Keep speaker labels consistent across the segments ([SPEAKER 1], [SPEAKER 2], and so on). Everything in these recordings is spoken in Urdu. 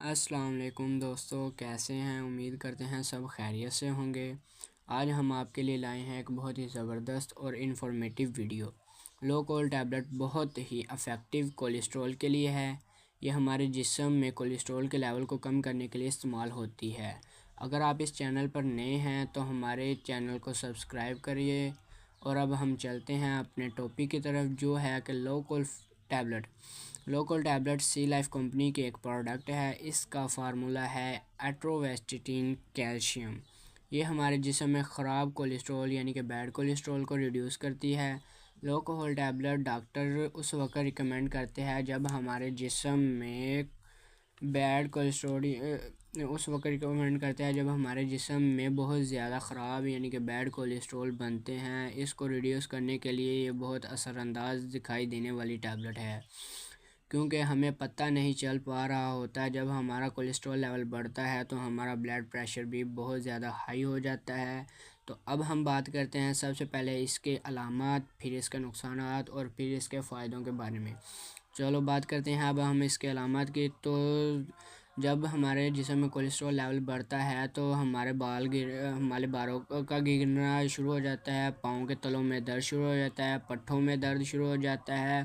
[SPEAKER 1] السلام علیکم دوستو، کیسے ہیں؟ امید کرتے ہیں سب خیریت سے ہوں گے۔ آج ہم آپ کے لیے لائے ہیں ایک بہت ہی زبردست اور انفارمیٹیو ویڈیو۔ لو کول ٹیبلٹ بہت ہی افیکٹو کولیسٹرول کے لیے ہے۔ یہ ہمارے جسم میں کولیسٹرول کے لیول کو کم کرنے کے لیے استعمال ہوتی ہے۔ اگر آپ اس چینل پر نئے ہیں تو ہمارے چینل کو سبسکرائب کریے۔ اور اب ہم چلتے ہیں اپنے ٹاپک کی طرف، جو ہے کہ لو کول ٹیبلٹ۔ لو کول ٹیبلٹ سی لائف کمپنی کی ایک پروڈکٹ ہے۔ اس کا فارمولا ہے ایٹروویسٹین کیلشیم۔ یہ ہمارے جسم میں خراب کولیسٹرول یعنی کہ بیڈ کولیسٹرول کو ریڈیوس کرتی ہے۔ لو کول ٹیبلٹ ڈاکٹر اس وقت ریکمینڈ کرتے ہیں جب ہمارے جسم میں بیڈ کولیسٹرول جب ہمارے جسم میں بہت زیادہ خراب یعنی کہ بیڈ کولیسٹرول بنتے ہیں۔ اس کو ریڈیوس کرنے کے لیے یہ بہت اثر انداز دکھائی دینے والی ٹیبلٹ ہے، کیونکہ ہمیں پتہ نہیں چل پا رہا ہوتا ہے۔ جب ہمارا کولیسٹرول لیول بڑھتا ہے تو ہمارا بلڈ پریشر بھی بہت زیادہ ہائی ہو جاتا ہے۔ تو اب ہم بات کرتے ہیں سب سے پہلے اس کے علامات، پھر اس کے نقصانات اور پھر اس کے فائدوں کے بارے میں۔ چلو بات کرتے ہیں اب ہم اس کے علامات کی۔ تو جب ہمارے جسم میں کولیسٹرول لیول بڑھتا ہے تو ہمارے بالوں کا گرنا شروع ہو جاتا ہے، پاؤں کے تلوں میں درد شروع ہو جاتا ہے، پٹھوں میں درد شروع ہو جاتا ہے۔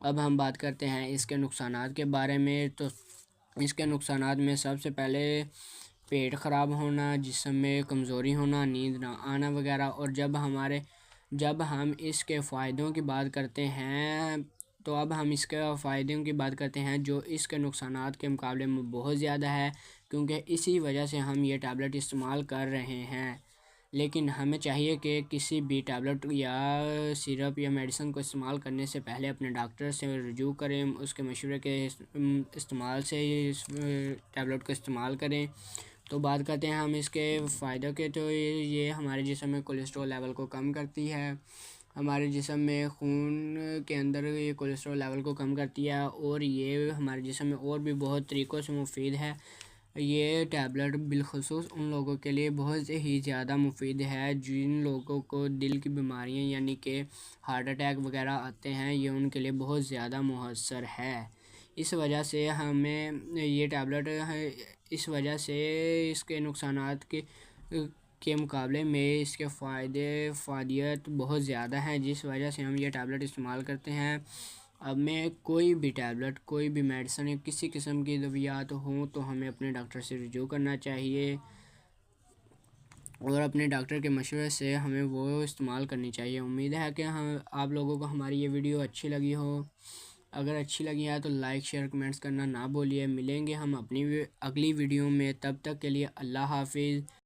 [SPEAKER 1] اب ہم بات کرتے ہیں اس کے نقصانات کے بارے میں۔ تو اس کے نقصانات میں سب سے پہلے پیٹ خراب ہونا، جسم میں کمزوری ہونا، نیند نہ آنا وغیرہ۔ اور جب ہم اس کے فائدوں کی بات کرتے ہیں تو اب ہم اس کے فائدوں کی بات کرتے ہیں جو اس کے نقصانات کے مقابلے میں بہت زیادہ ہے، کیونکہ اسی وجہ سے ہم یہ ٹیبلٹ استعمال کر رہے ہیں۔ لیکن ہمیں چاہیے کہ کسی بھی ٹیبلٹ یا سیرپ یا میڈیسن کو استعمال کرنے سے پہلے اپنے ڈاکٹر سے رجوع کریں، اس کے مشورے کے استعمال سے اس ٹیبلٹ کو استعمال کریں۔ تو بات کرتے ہیں ہم اس کے فائدوں کے۔ تو یہ ہمارے جسم میں کولیسٹرول لیول کو کم کرتی ہے، ہمارے جسم میں خون کے اندر یہ کولیسٹرول لیول کو کم کرتی ہے، اور یہ ہمارے جسم میں اور بھی بہت طریقوں سے مفید ہے۔ یہ ٹیبلٹ بالخصوص ان لوگوں کے لیے بہت ہی زیادہ مفید ہے جن لوگوں کو دل کی بیماریاں یعنی کہ ہارٹ اٹیک وغیرہ آتے ہیں۔ یہ ان کے لیے بہت زیادہ مؤثر ہے۔ اس وجہ سے ہمیں یہ ٹیبلٹ اس کے نقصانات کے مقابلے میں اس کے فائدیت بہت زیادہ ہیں، جس وجہ سے ہم یہ ٹیبلٹ استعمال کرتے ہیں۔ اب میں کوئی بھی ٹیبلٹ، کوئی بھی میڈیسن یا کسی قسم کی ادویات ہوں تو ہمیں اپنے ڈاکٹر سے رجوع کرنا چاہیے، اور اپنے ڈاکٹر کے مشورے سے ہمیں وہ استعمال کرنی چاہیے۔ امید ہے کہ آپ لوگوں کو ہماری یہ ویڈیو اچھی لگی ہو۔ اگر اچھی لگی ہے تو لائک، شیئر، کمنٹس کرنا نہ بھولیے۔ ملیں گے ہم اپنی اگلی ویڈیو میں، تب تک کے لیے اللہ حافظ۔